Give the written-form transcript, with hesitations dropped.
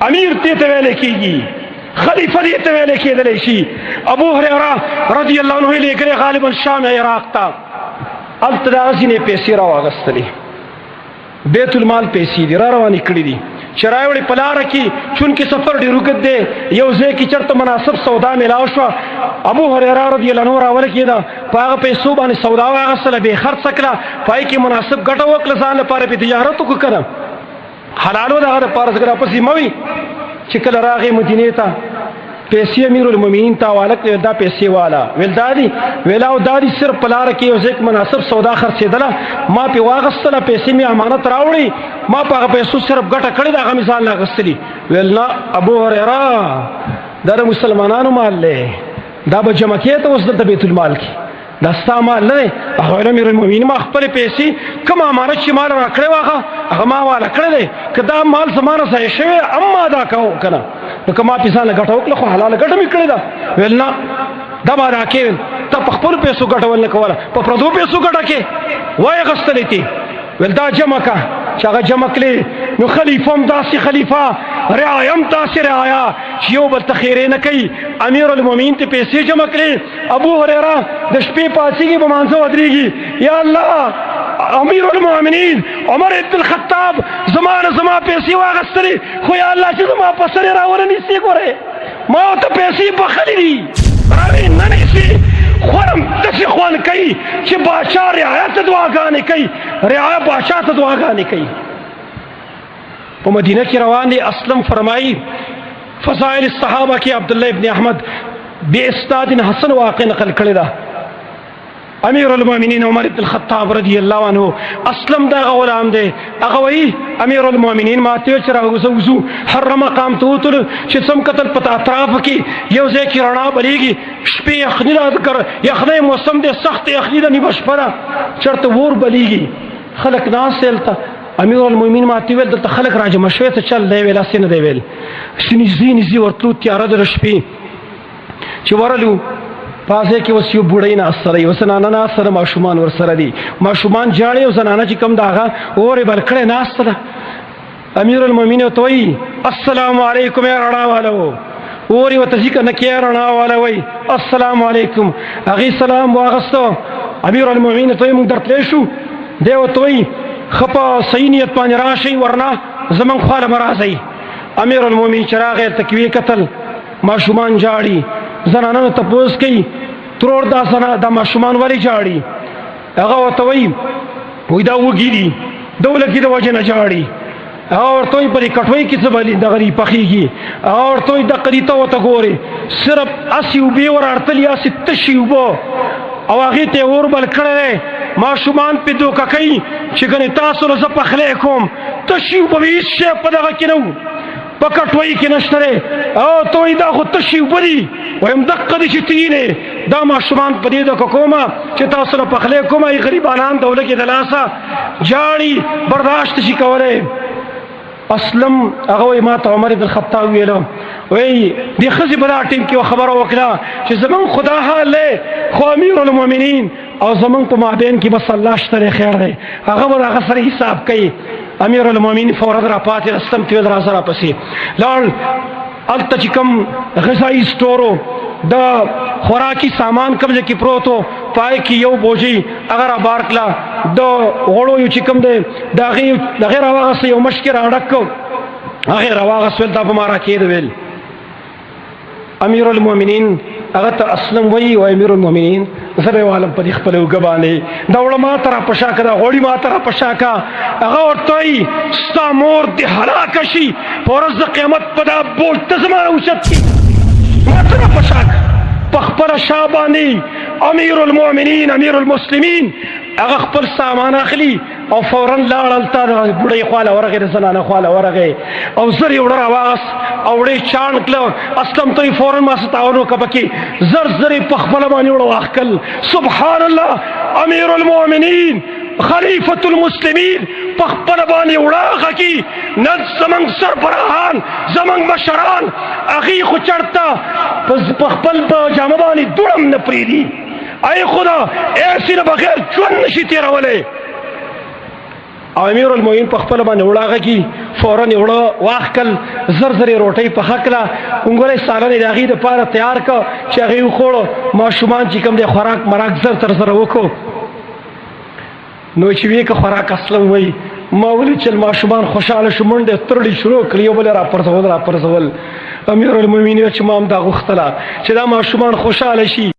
امیر ته ویل کیږي، خلیفہ دې ته ویل کېدلی شي. ابو هريره رضی الله عنه لګره غالبا شام عراق ته الته دغه ځینې پیسې راواغستلې، بیت المال پیسې دي را روانې کړې دي. چرای وړي پلار کې چونکه سفر ډیر وګد دی، یو ځای کې چرته مناسب سودا ملاو شو. ابو هريره رضی الله عنه راول کېدا، پاغه پیسو باندې سودا واغسله، به خرڅ کړه، پای کې مناسب ګټه وکړه، ځان لپاره په تجارت وکړه، حلالو دغه لپاره څنګه پسې موي. چې کله راغی مدینه ته پیسې امیر المؤمنین ته والک دا پیسې والا ویل دادی ویلاو دادی صرف پلار کې یو ځکه مناسب سودا خرڅېدله، ما په واغستله، پیسې می امانت راوړي، ما په پیسو صرف ګټه کړې دا غمی ځان لاغستلی. ویل نه ابو هريره دا مسلمانانو مال له دا به جمع کې ته اوس د بیت المال کې دا ستا مال نه. هغه امیر المؤمنین ما خپل پیسې کوم امانت چې مال راکړې واغه هغه ما والا کړې، که دا مال زمانه ځای شوی اما دا کو کنه نو کما پیسې نه ګټه وکړه، خو حلال ګټه می کړې ده. ویل نه دا به راکې ته په خپل پیسو ګټه ول نه کوله، په پردو پیسو ګټه کې وای غستلې تی. ویل دا جمع کا چې هغه جمع کړې نو خلیفہ هم داسې خلیفہ، رعایا هم داسې رعایا چې یو بل ته خیرې نه کوي. امیر المؤمنین ته پیسې جمع کړې، ابو هريره د شپې پاڅېږي په مانځه ودرېږي، یا الله امیر المؤمنین عمر ابن الخطاب زما پیسې واغستلې، خو یا الله چې زما په سر راوړه نیسي، ګوره ما ته پیسې بخلې دي راوې نه نیسي. خورم داسې خوان کوي چې بادشاه رعایا ته دعاګانې کوي، رعایا بادشاه ته دعاګانې کوي. په مدینه کې روان دي. اسلم فرمایي فضائل الصحابه کې عبدالله ابن احمد بے اسناد حسن واقع نقل کړی ده. امیر المؤمنین عمر ابن الخطاب رضی الله عنه اسلم دا غلام دی، هغه وی امیر المؤمنین ماته چې راوزو حرم مقام ته وتل چې سم قتل پتا اطراف کې یو ځای کې رڼا بلیږي، شپې یخني راځي، یخني موسم دی، سخت یخني د نیمه شپه ده، چرته ور بلیږي، خلک ناس سلته. امیر المؤمنین ماته ویل دلته خلک راجمع شوی ته چل دی ویل اسنه دی ویل سنځي ورتلو تیار د شپې چې ورلو پاسه کې وسیو بوډای نه سره یو سنانه نه سره ماشومان ور سره دي، ماشومان جاړي او زنانه چې کم داغه اورې بلکړه نه سره. امیر المؤمنین ته وی السلام علیکم یا رڼا والو، اورې وته ځکه نه کې رڼا والا وی السلام علیکم، هغه سلام واغستو. امیر المؤمنین ته موږ درتلی شو، دی وته وی خپا صحیح نیت باندې راشي ورنه زمون خاله مرازي. امیر المؤمنین چراغ تکوی قتل، ماشومان جاړي، زنانه تپوس کوي ترور دا سنا دا ماشومان ولی جاړي، هغه ورته وی دا وګی دي دولت کې د وجه نه جاړي، هغه ورته وی پرې کټوي کې څه بلی دغری پخېږي، هغه ورته وی د قریته وته ګوري صرف اسی وبې ور ارتلی اسی تشي وبو او هغه ته ور بل کړه ماشومان په دوکه کوي چې ګنې تاسو له پخلې کوم تشي وبې شي په دغه کې نو پکټوي کې نشته او توي دا خو تشي وبري ويم دقه دي چې تینه دا ماشومان په دې د کومه چې تاسو له پخلې کومه ای غریبانان دوله کې دلاسه جاړي برداشت شي کوله. اسلم هغه ما ته عمر بن الخطاب ویلو وی دی خزي بلا ټیم کې خبره وکړه چې زمون خدا حاله خو امیر المؤمنین او زمون په مابین کې بس الله شته خیر دی، هغه به هغه سره حساب کوي. امیر المؤمنین فورا را پاتې رستم تیل را سره پسې لاړ. الته چې کوم غذایی سټورو دا خوراکي سامان قبضه کې پروتو پای کې یو بوجي اگر بار کلا دو غړو یو چې کوم دی دا غیر واغه یو مشکل اډکو هغه واغه سول دا په مارا کې ویل. امیر المؤمنین هغه ته اسلم وی او امیر المؤمنین زره عالم په خپل وګبانه دا وړ ما تر پښا کړه غوړی ما تر پښا کا هغه ورته استامور دی هلاک شي پرز قیامت پدا بوج ته زمانه اوچت کی ما تر پښا په خپل شابانی امیر المؤمنین امیر المسلمین هغه خپل سامان اخلي او فورا لاړل تا بډای خواله ورغه زنانه خواله ورغه او زری وړ راواس اوړې چان کلو اسلم ته فورا ما ستاونو کبکی زر په خپل باندې وړ واخل. سبحان الله امیر المؤمنین خلیفۃ المسلمین په خپل باندې وړاخه کی نن زمنګ سربراهان زمنګ مشران اخی خو چړتا په خپل جامه باندې دوړم نه پریدي. ای خدا ایسی نه بغیر ژوند نشي تیرولې. او امیر المؤمنین په خپل باندې وړاغه کی فورا وړه واخکل زر روټۍ په حقله انګورې سالنې داغي د پاره تیار ک چې هغه خوړو ماشومان چې کوم د خوراک مراک زر تر زر وکړو. نو چې وی که خوراک اصلم وای ما ولې چې ماشومان خوشاله شومنده ترړي شروع کړی یو بل را پرځول. امیر المؤمنین چې مام دا غختله چې دا ماشومان خوشاله شي